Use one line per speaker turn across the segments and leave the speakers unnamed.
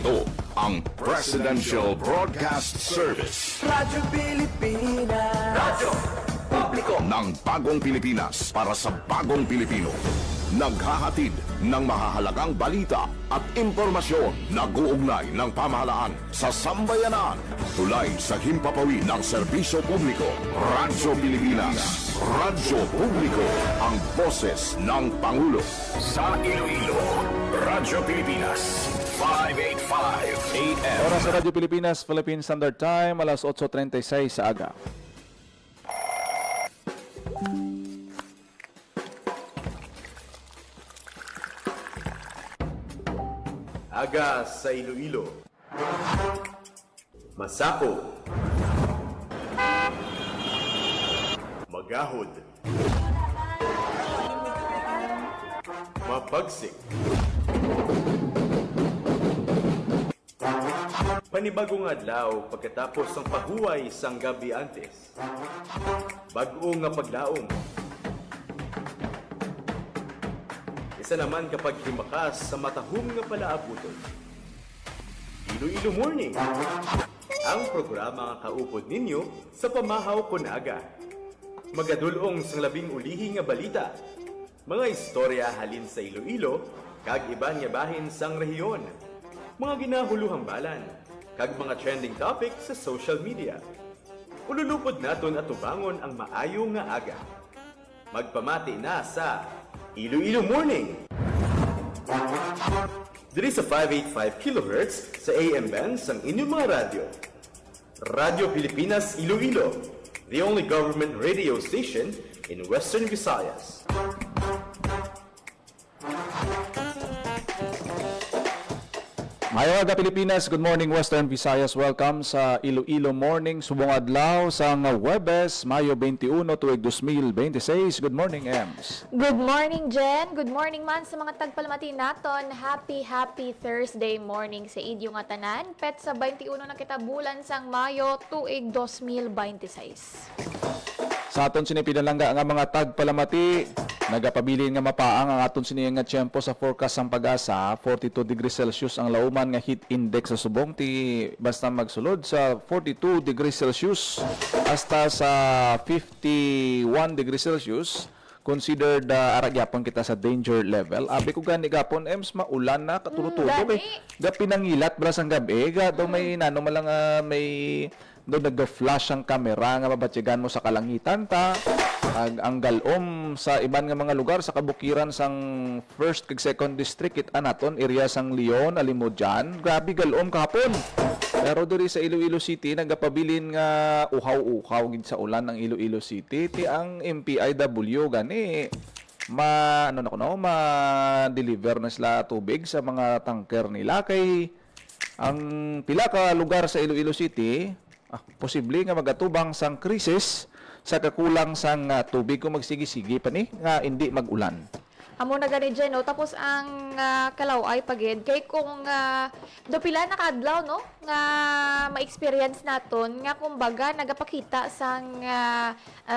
Ito ang Presidential Broadcast Service.
Radyo Pilipinas. Radyo Publiko
Ng bagong Pilipinas para sa bagong Pilipino. Naghahatid ng mahahalagang balita at impormasyon na guugnay ng pamahalaan sa sambayanan. Tulay sa himpapawid ng serbisyo publiko. Radyo Pilipinas. Radyo Publiko. Ang boses ng Pangulo. Sa Iloilo, Radyo Pilipinas. 585 AM.
Oras sa Radyo Pilipinas, Philippine Standard Time, alas 8:36 sa aga.
Aga sa Iloilo. Masako. Magahod. Mapagsik. Panibagong adlaw pagkatapos ng paghuway sang gabi antes. Bag-o nga paglaom. Isa naman kapag himakas sa matahong nga palaabuton. Iloilo Morning, ang programa nga kaupod ninyo sa pamahaw kon aga. Magadulong sang labing ulihi nga balita, mga istorya halin sa Iloilo, kag iban nga bahin sang rehiyon, mga ginahuluhang balan, kag mga trending topic sa social media. Ululupod naton at tubangon ang maayo nga aga. Magpamati na sa Iloilo Morning! Diri sa 585 kHz sa AM bands ang inyong mga radyo. Radyo Pilipinas Iloilo, the only government radio station in Western Visayas.
Mayong aga Pilipinas, good morning Western Visayas. Welcome sa Iloilo Morning, subong adlaw sa Huwebes, Mayo 21, tuig 2026. Good morning, Ems.
Good morning, Jen. Good morning man sa mga tagpalamati naton. Happy Thursday morning sa idyo nga tanan. Pet sa 21 na kita bulan sang Mayo, tuig 2026.
Sa aton sinipinalangga nga mga tagpalamati, nagapabilin nga mapaang ang aton siniyang nga tiyempo sa forecast sang Pag-asa. 42 degrees Celsius ang lauman nga heat index sa subong ti basta magsulod sa 42 degrees Celsius hasta sa 51 degrees Celsius. Considered aragyapon kita sa danger level. Abi ko gani gapon Ems maulan na katulo-tulo
gani.
ga pinangilat bras ang gabi ga do may nano malang may do nag-flash ang kamera nga mabatsigan mo sa kalangitan ta ang galom sa iban nga mga lugar sa kabukiran sang first kag second district it anaton area sang Leon Alimudjan grabe galom kahapon. Pero diri sa Iloilo City nagapabilin nga uhaw-uhaw gid sa ulan ng Iloilo City ti ang MPIW gani ma-deliver na sila tubig sa mga tanker nila kay ang pila ka lugar sa Iloilo City posible nga magatubang sang krisis sa kakulang sang tubig kung magsigi-sigi pa ni nga hindi mag-ulan.
Amo na gani Jen, no? Tapos ang kalaway pagid kay kung do pila na kadlaw no nga ma-experience naton nga kumbaga nagapakita sang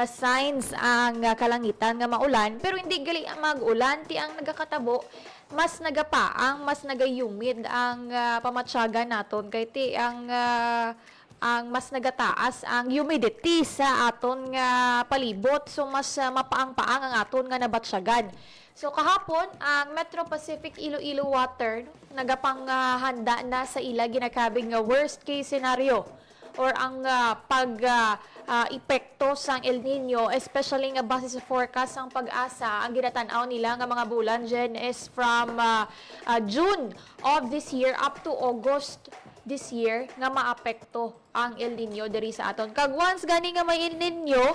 signs ang kalangitan nga maulan pero hindi gali ang mag-ulan ti ang nagakatabo mas nagapaang mas nagayumid ang pamatsyaga naton kay ti ang mas nagataas ang humidity sa aton nga palibot so mas mapaang-paang ang aton nga nabatsyagan. So kahapon ang Metro Pacific Iloilo Water nagapang handa na sa ila ginakabing nga worst case scenario or ang epekto sang El Nino especially nga base sa forecast sang Pag-asa ang ginatanaw nila nga mga bulan Jen is from June of this year up to August this year nga maapekto ang El Nino diri sa aton. Kag once gani nga may El Nino,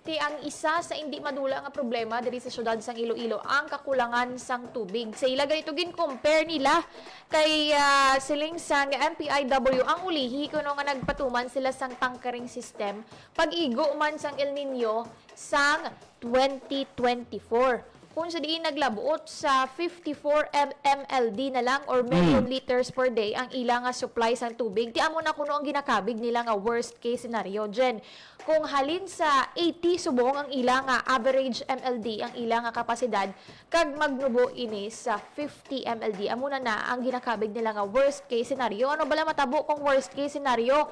ti ang isa sa hindi madula nga problema diri sa syudad sang Iloilo ang kakulangan sang tubig. Sa ila ganito gin-compare nila kay siling sang MPIW ang ulihi kuno nga nagpatuman sila sang tankering system pag-igo man sang El Nino sang 2024. kung sa diin naglabuot sa 54 MLD na lang or million liters per day ang ilang nga supply sa tubig, di amo na kuno ang ginakabig nila nga worst case scenario Jen. Kung halin sa 80 subong ang ilang nga average MLD ang ilang nga kapasidad, kag magnubo ini sa 50 MLD, amo na ang ginakabig nila nga worst case scenario. Ano bala matabo kung worst case scenario?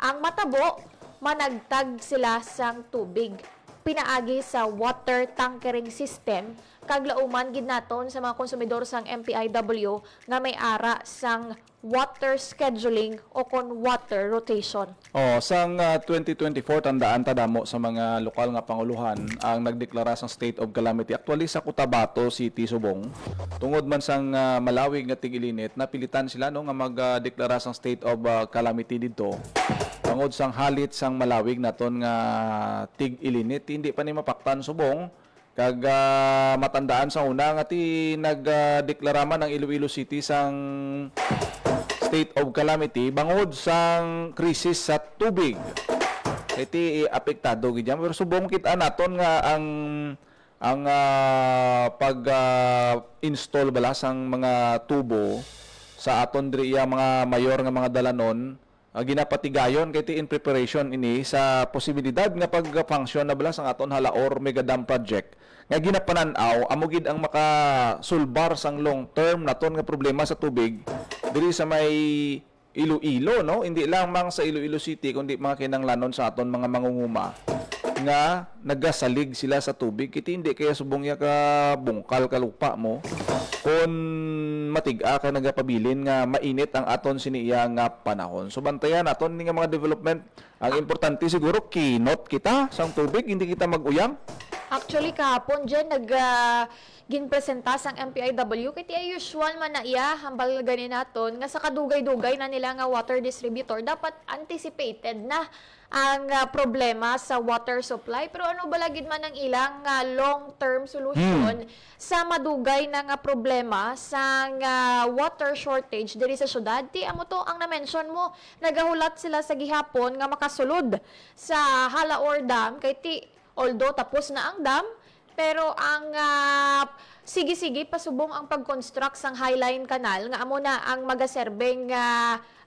Ang matabo, managtag sila sang tubig pinaagi sa water tankering system kag lauman gid naton sa mga konsumidor sang MPIW nga may ara sang water scheduling o kon water rotation.
Sang 2024 tandaan ta damo sa mga lokal nga panguluhan ang nagdeklara sang state of calamity. Actually sa Cotabato City Subong tungod man sang malawig nga tig-ilinit napilitan sila no nga magdeklara sang state of calamity didto. Tungod sang halit sang malawig naton nga tig-ilinit hindi pa ni mapaktan Subong kag matandaan sa una nga ti nagdeklara man ang Iloilo City sang state of calamity bangod sang krisis sa tubig. Iti apektado gid pero subong kita naton nga ang pag-install bala sang mga tubo sa aton diri mga mayor nga mga dalanon ginapatigayon kay ti in preparation ini sa posibilidad nga pag-function na bala sang aton halaor mega dam project nga ginapanan-aw amo gid ang makasulbar sang long term naton nga problema sa tubig diri sa may Iloilo no hindi lang mang sa Iloilo City kundi mga kinanglanon sa aton mga mangunguma nga nagasalig sila sa tubig kiti hindi kaya subong ya ka bungkal ka lupa mo kun matiga ka nagapabilin nga mainit ang aton siniya nga panahon. So bantayan naton ni nga mga development. Ang importante siguro kinot kita sang tubig hindi kita mag-uyang.
Actually, kahapon dyan, ginpresenta sang MPIW, kaya ti usual man na iya, hambal ganin naton, nga sa kadugay-dugay na nila nga water distributor, dapat anticipated na ang problema sa water supply. Pero ano balagid man ang ilang long-term solution sa madugay na nga problema sa water shortage diri sa syudad? Ti amo to ang na-mention mo, nagahulat sila sa gihapon nga makasulod sa Halaor Dam, kay ti although tapos na ang dam, pero ang sige-sige pasubong ang pag-construct sang Highline Canal nga amo na ang magaserbeng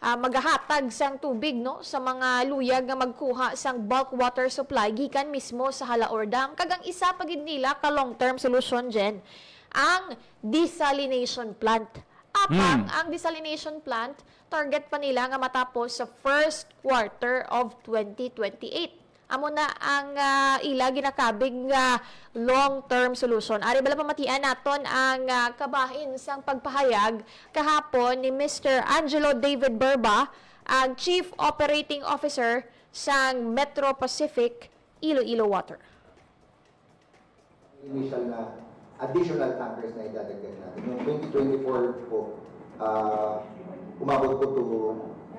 magahatag sang tubig no sa mga luyag nga magkuha sang bulk water supply gikan mismo sa Halaor Dam. Kagang isa pagid nila ka long-term solution dyan, ang desalination plant. Apang ang desalination plant target pa nila nga matapos sa first quarter of 2028. Amo na ang ila ginakabig long-term solution. Ari bala pamatian naton ang kabahin sang pagpahayag kahapon ni Mr. Angelo David Berba, ang Chief Operating Officer sang Metro Pacific Iloilo Water.
Initial na additional tankers na idadagdag natin. Noong 2024 po, umabot po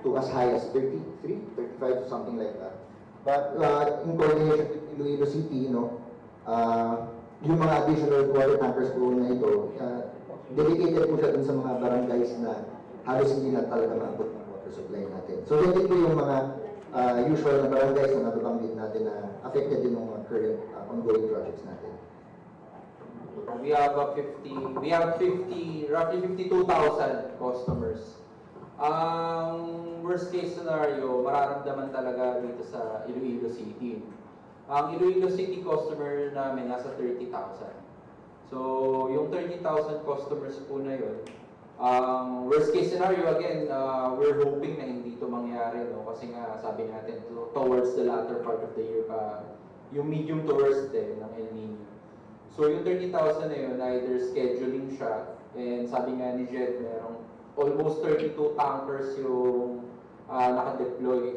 to as high as 33, 35, something like that. But in coordination with Iloilo City, yung mga additional water tankers po na ito, dedicated po siya dun sa mga barangays na halos hindi na talaga maabot ng water supply natin. So, hindi po yung mga usual na barangays na nababanggit natin na affected din ng mga current ongoing projects natin.
We have roughly 52,000 customers. Ang worst case scenario, mararamdaman talaga dito sa Iloilo City. Ang Iloilo City customer namin nasa 30,000. So, yung 30,000 customers po na yun, worst case scenario, again, we're hoping na hindi ito mangyari, no? Kasi nga, sabi natin, towards the latter part of the year, yung medium to worst ng El Nino. So, yung 30,000 na yun, either scheduling siya, and sabi nga ni Jed, merong almost 32 tankers yung naka-deploy.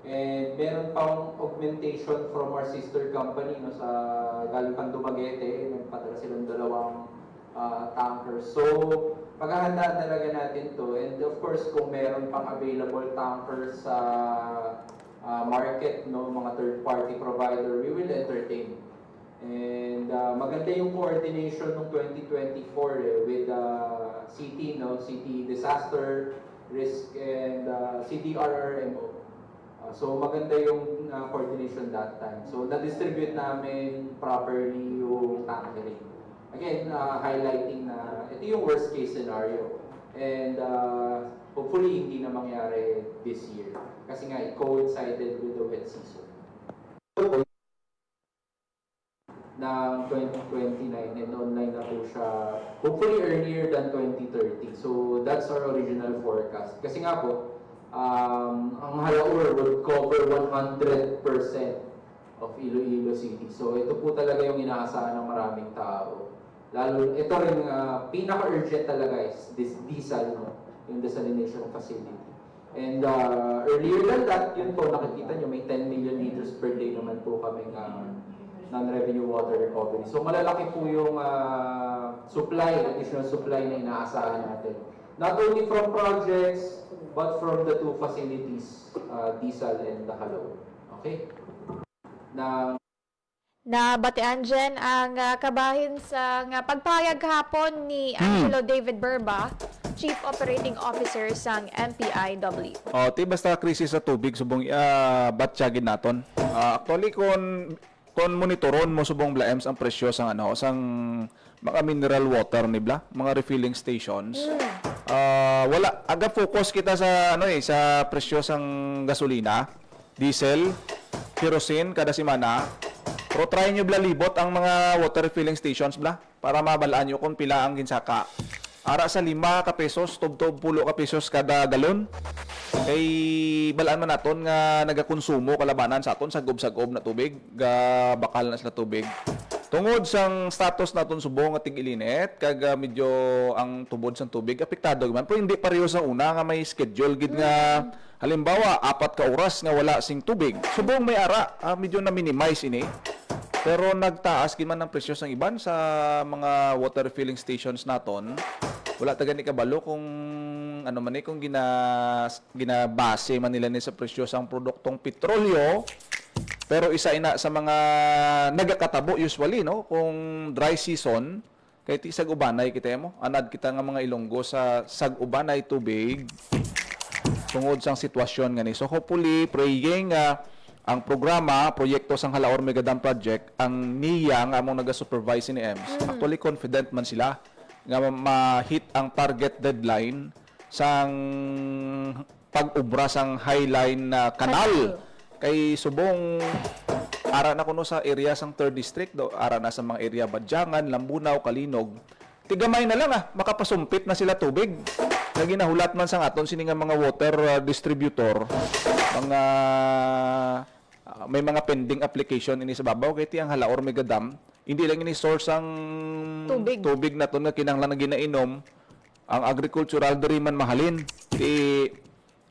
And meron pang augmentation from our sister company no, sa galing pang Dumaguete, nagpadala silang 2 tankers. So, paghahandaan talaga natin to. And of course, kung meron pang available tankers sa market, no, mga third-party provider, we will entertain. And maganda yung coordination ng 2024 with City, no, City Disaster Risk and CDRRMO. So maganda yung coordination that time. So na-distribute namin properly yung tankering. again, highlighting na ito yung worst case scenario. And hopefully hindi na mangyari this year. Kasi nga, it coincided with the wet season ng 2029 and online na po siya hopefully earlier than 2030. So that's our original forecast. Kasi nga po, ang Halaur would cover 100% of Iloilo City. So ito po talaga yung inaasahan ng maraming tao. Lalo, ito rin pinaka-urgent talaga is this diesel, no? Yung desalination facility. And earlier than that, yun po, nakikita nyo, may 10 million liters per day naman po kami non-revenue water recovery. So malalaki po yung additional supply na inaasahan natin. Not only from projects, but from the two facilities, diesel and the Halaur. Okay?
Nabatian dyan ang kabahin sa pagpayag hapon ni Angelo David Berba, Chief Operating Officer sang MPIW.
Ti basta krisis sa tubig subong batsyagin naton. Actually kon monitoron mo subong blaems ang presyo sang mga mineral water nibla, mga refilling stations. Wala aga focus kita sa sa presyo sang gasolina, diesel, kerosene kada semana. Pero try nyo bla libot ang mga water refilling stations bla para mabalaan nyo kung pila ang ginsaka. Ara sa 5 ka pesos, tub-tub 10 ka pesos kada galon. Kay balaan man naton nga nagakonsumo kalabanan sa aton sagob-sagob na tubig, ga bakal na sila tubig. Tungod sang status naton subong nga tig-ilinit, kag medyo ang tubod sang tubig apektado man. Pero hindi pareho sa una nga may schedule gid nga halimbawa 4 ka oras nga wala sing tubig. Subong may ara, medyo na minimize ini. Pero nagtaas gid man ang presyo sang iban sa mga water refilling stations naton. Wala ta gani kabalo kung kung ginabase man nila ni sa presyo sang produktong petrolyo. Pero isa ina sa mga nagakatabo usually no kung dry season kay ti sag-ubanay kita mo. Anad kita nga mga Ilonggo sa sag-ubanay tubig tungod sang sitwasyon ngani. So hopefully praying ang programa, proyekto sang Halaur Mega Dam Project, ang NIA nga among naga-supervise ni EMS, actually confident man sila nga ma-hit ang target deadline sang pag-ubra sang Highline na kanal. Kay subong ara na kuno sa area sang 3rd district, ara na sa mga area Badyangan, Lambunaw, Kalinog. Tigamay na lang makapasumpit na sila tubig. Lagi nahulat man sang aton sini nga mga water distributor, mga may mga pending application ini sa babaw kay ti ang Halaur Mega Dam hindi lang ini source ang tubig na to na kinahanglan na ginainom ang agricultural diri man mahalin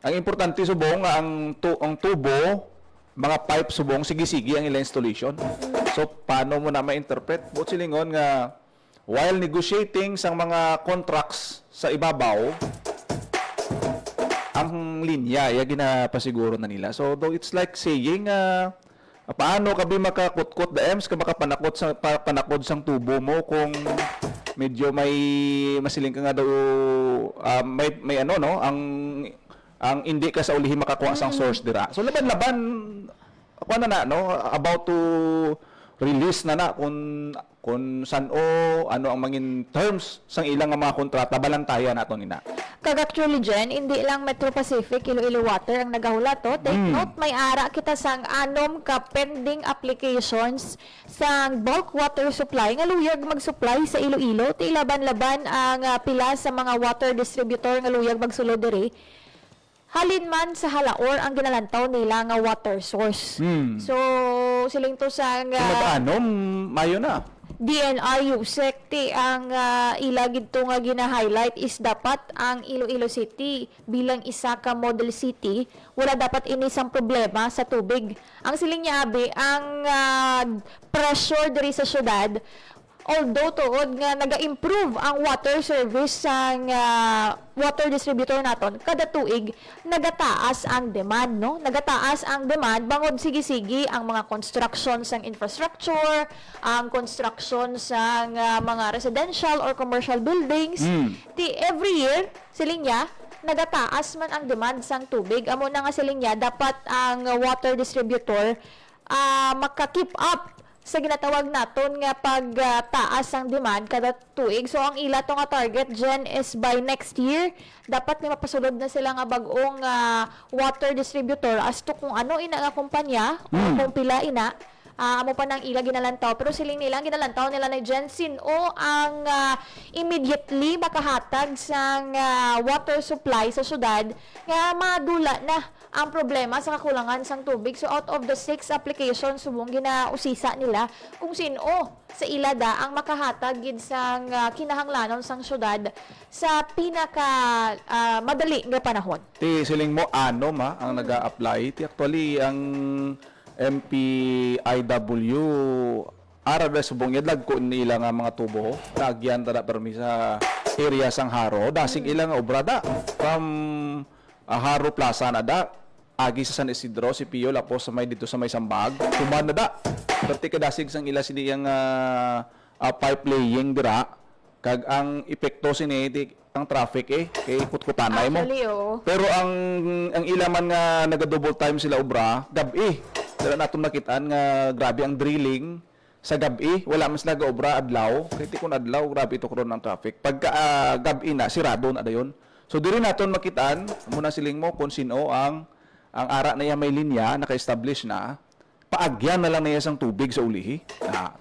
ang importante subong nga ang tubo mga pipe subong sige-sige ang ilang installation. So paano mo na ma-interpret buot silingon nga while negotiating sang mga contracts sa ibabaw ang linya ya ginapasiguro na nila. So though it's like saying paano kabi makakutkot the EMS ka makapanakot sa panakod sang tubo mo kung medyo may masiling ka nga daw may ang hindi ka sa ulihi makakuha sang source dira. So laban-laban ako about to release na kung saan ano ang mangin terms sang ilang nga mga kontrata balantayan naton ina.
Kag actually dyan, hindi lang Metro Pacific, Iloilo Water ang nagahulat to. Take note, may ara kita sang anom ka pending applications sang bulk water supply. Nga luyag mag-supply sa Iloilo. Ti laban-laban ang pila sa mga water distributor nga luyag magsulod diri. Halin man sa Halaur ang ginalantaw nila nga water source. So, siling to sang
mayo na.
DNR USEC ang ilagid to nga gina-highlight is dapat ang Iloilo City bilang isa ka model city, wala dapat inisang problema sa tubig. Ang siling niya abi, ang pressure diri sa syudad, although tuod nga naga-improve ang water service sang water distributor naton kada tuig nagataas ang demand no nagataas ang demand bangod sige-sige ang mga construction sang infrastructure, ang construction sang mga residential or commercial buildings. Every year siling niya nagataas man ang demand sang tubig. Amo na nga siling niya dapat ang water distributor maka-keep up sa ginatawag naton nga pagtaas ang demand kada tuig. So ang ila to nga target dyan is by next year dapat ni mapasulod na sila nga bag-ong water distributor as to kung ano ina nga kumpanya o kung pila ina amo pa nang ila ginalantaw, pero siling nila ang ginalantaw nila na Jensen o ang immediately makahatag sang water supply sa syudad nga madula na ang problema sa kakulangan sang tubig. So out of the 6 applications subong ginausisa nila kung sino sa ilada ang makahatag gid sang kinahanglanon sang syudad sa pinaka madali nga panahon.
Ti siling mo ano ang naga-apply. Ti actually ang MPIW ara da subong yadlag ko nila nga mga tubo tagyan tada permi sa area sang Haro dasig ilang nga obrada from Haro Plaza na da agi sa San Isidro si Pio lapo sa may dito sa may Sambag tuman na da perti ka dasig sang ila sini yang pipe laying dira kag ang epekto sini ang traffic kay kutkutanay mo.
Actually, oo.
Pero ang ilaman nga naga-double time sila obra, gabi. Dala naton nakitaan nga grabe ang drilling sa gabi. Wala man sila ga-obra adlaw. Kaya kung adlaw, grabe ito karon ng traffic. Pagka gabi na, sirado na dayon. So diri naton makitaan, muna siling mo kung sino ang ara na yan may linya, naka-establish na, paagyan na lang na sang tubig sa ulihi.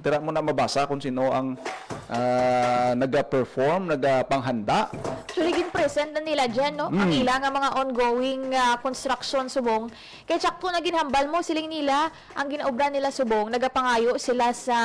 Tira mo na mabasa kung sino ang nag-perform, nag-panghanda.
Actually, gin-present na nila dyan, no? Ang ilang nga mga ongoing construction subong. Kaya sakto na ginhambal mo, siling nila, ang ginaobra nila subong, nagapangayo sila sa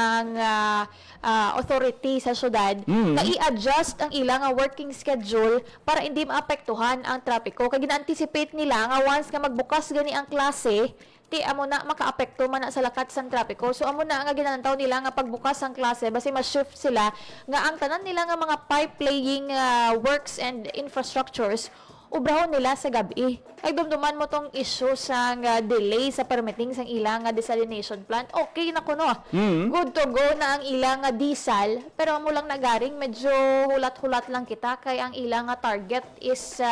authority sa syudad na i-adjust ang ilang nga working schedule para hindi maapektuhan ang trapiko. Kaya gina-anticipate nila nga once nga magbukas gani ang klase, ti amo na makaapekto man na sa lakat sang trapiko. So amo na nga ginanantaw nila nga pagbukas ang klase basi ma-shift sila nga ang tanan nila nga mga pipe laying works and infrastructures ubrahon nila sa gabi. Ay dumduman mo tong issue sa delay sa permitting sang ilang desalination plant. Okay na kuno. Good to go na ang ilang diesel pero amo lang nagaring medyo hulat-hulat lang kita kay ang ilang target is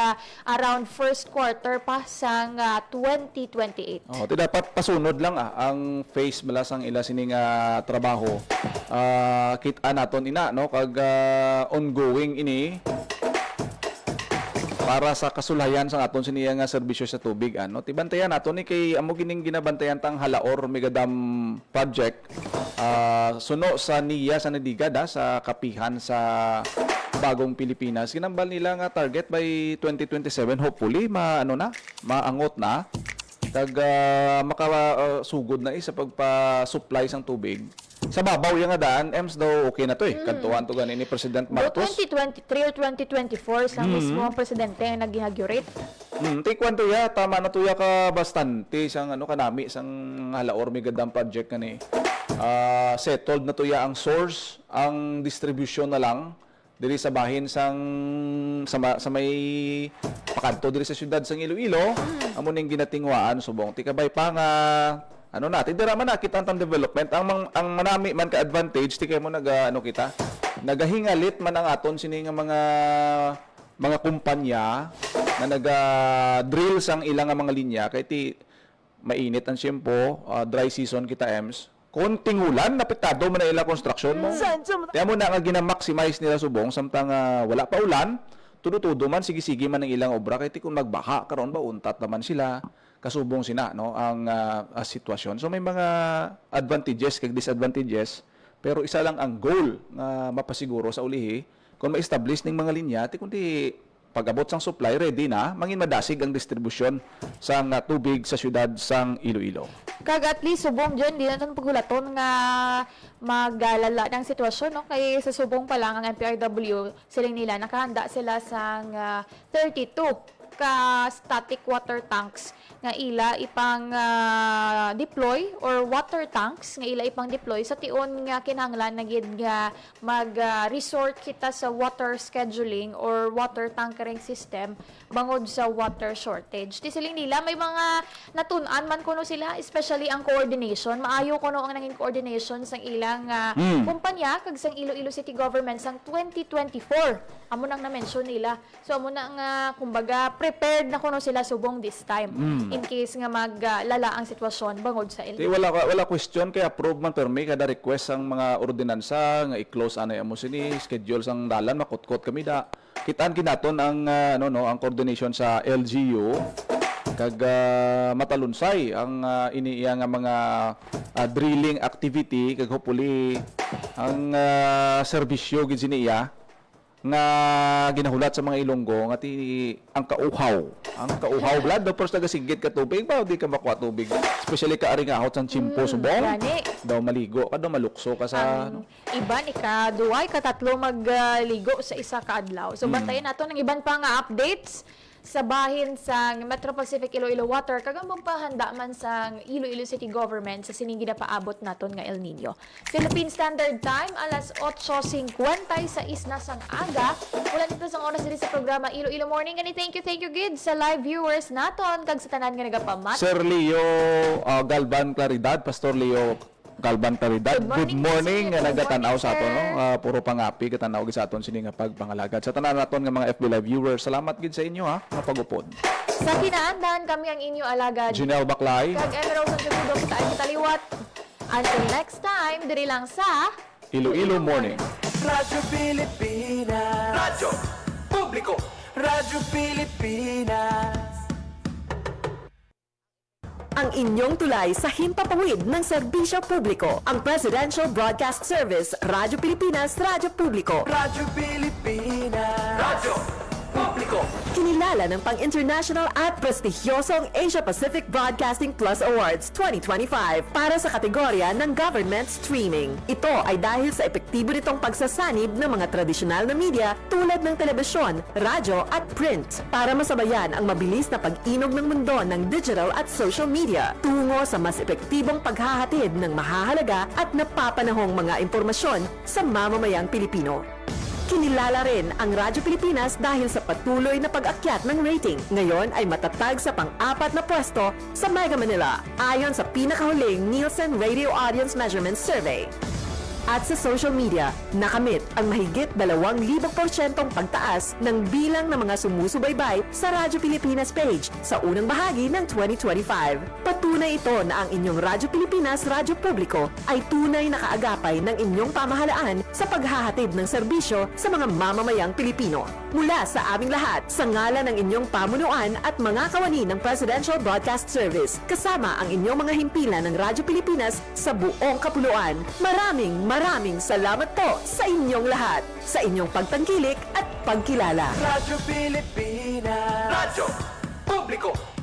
around first quarter pa sang 2028.
Oh, ti dapat pasunod lang ang phase malas ang ila sining trabaho. Kita naton ina no kag ongoing ini para sa kasulayan sa aton siniya nga serbisyo sa tubig tibantayan naton ni kay amo gining ginabantayan tang Halaor Megadam project suno sa NIA sa Nadigada sa kapihan sa Bagong Pilipinas ginambal nila nga target by 2027 hopefully maangot na kag makasugod na sa pagpa-supply sang tubig sa babaw yung nga daan, EMS daw okay na to Kantuan to ganin ni President Marcos.
2023 or 2024 sa mismo ang presidente ang nag-inaugurate.
Tikwan to ya, tama na to ya ka bastante sang kanami sang Halaor Megadam project kani. Settled na to ya ang source, ang distribution na lang diri sa bahin sang sa may pakadto diri sa syudad sang Iloilo. Amo ning ginatingwaan subong tikabay pa nga natin dira man nakita ang development ang manami man ka advantage ti kay mo kita nagahingalit man ang aton sini nga mga kumpanya na naga-drill sang ilang nga mga linya kay ti mainit ang tiyempo dry season kita EMS konting ulan napitado man na ila construction mo kaya mo na nga gina-maximize nila subong samtang wala pa ulan tudo-tudo man sige-sige man ang ilang obra kay ti kung magbaha karon ba untat naman sila kasubong sina ang sitwasyon. So may mga advantages kag disadvantages pero isa lang ang goal nga mapasiguro sa ulihi kung ma-establish ning mga linya ti kundi pag-abot sang supply ready na mangin madasig ang distribusyon sang tubig sa syudad sang Iloilo.
Kag at least subong dyan, di natin pagulaton nga magalala ng sitwasyon kay sa subong pa lang ang MPRW siling nila nakahanda sila sang 32 ka static water tanks nga ila ipang deploy or water tanks nga ila ipang deploy sa tion nga kinahanglan na gid nga mag-resort kita sa water scheduling or water tankering system bangod sa water shortage. Di siling nila may mga natun-an man kuno sila especially ang coordination maayo kuno ang naging coordination sang ilang kumpanya kag sang Iloilo City Government sang 2024 amo nang na-mention nila. So amo na nga kumbaga prepared na kuno sila subong this time. In case nga maglala ang sitwasyon bangod sa El
Di,
Nino.
wala question kay approve man pero may kada request ang mga ordinansa nga i-close anay amo sini schedule sang dalan makutkot kami da. Kitaan kinaton ang ang coordination sa LGU kag matalunsay ang iniiya nga mga drilling activity kag hopefully ang serbisyo gid siniya nga ginahulat sa mga Ilonggo nga ang kauhaw blood daw first nagasigit ka tubig ba di ka makuha tubig especially ka aring ahot sang chimpo subong
gani.
daw maligo ka daw malukso ka sa
Ang iban ika-duway, katatlo magligo sa isa ka adlaw. So bantayan nato ng iban pa nga updates sa bahin sa Metro Pacific Iloilo Water kagambong pahanda man sa Iloilo City Government sa sining ginapaabot naton nga El Nino. Philippine Standard Time alas 8:50 sa isna sang aga. Wala nito sang oras diri sa programa Iloilo Morning. And thank you gid sa live viewers naton kag sa tanan nga nagapamat.
Sir Leo Galban Claridad, Pastor Leo Galban Claridad.
Good morning,
Nga
sir.
nagatanaw
Good
sa aton
morning,
no. Puro pangapi katanaw gid sa aton sini nga pagpangalagad. Sa tanan naton nga mga FB live viewers, salamat gid sa inyo ha, nga pagupod.
Sa kinaandan kami ang inyo alagad.
Janelle Baclay,
Kag Emerald Santiago kita ay kitaliwat. Until next time, diri lang sa
Iloilo Morning.
Radyo Pilipinas.
Radyo Publiko.
Radyo Pilipinas.
Ang inyong tulay sa himpapawid ng serbisyo publiko. Ang Presidential Broadcast Service, Radyo Pilipinas, Radyo Publiko.
Radyo Pilipinas.
Radyo Publiko.
Kinilala ng pang-international at prestigyosong Asia Pacific Broadcasting Plus Awards 2025 para sa kategorya ng Government Streaming. Ito ay dahil sa epektibo nitong pagsasanib ng mga tradisyonal na media tulad ng telebisyon, radyo at print para masabayan ang mabilis na pag-inog ng mundo ng digital at social media tungo sa mas epektibong paghahatid ng mahahalaga at napapanahong mga impormasyon sa mamamayang Pilipino. Kinilala rin ang Radyo Pilipinas dahil sa patuloy na pag-akyat ng rating. Ngayon ay matatag sa pang-4 na pwesto sa Mega Manila ayon sa pinakahuling Nielsen Radio Audience Measurement Survey. At sa social media, nakamit ang mahigit 2,000% pagtaas ng bilang ng mga sumusubaybay sa Radyo Pilipinas page sa unang bahagi ng 2025. Patunay ito na ang inyong Radyo Pilipinas Radyo Publiko ay tunay na kaagapay ng inyong pamahalaan sa paghahatid ng serbisyo sa mga mamamayang Pilipino. Mula sa aming lahat, sa ngalan ng inyong pamunuan at mga kawani ng Presidential Broadcast Service, kasama ang inyong mga himpilan ng Radyo Pilipinas sa buong kapuluan. Maraming salamat po sa inyong lahat, sa inyong pagtangkilik at pagkilala.
Radyo Pilipinas.
Radyo Publiko.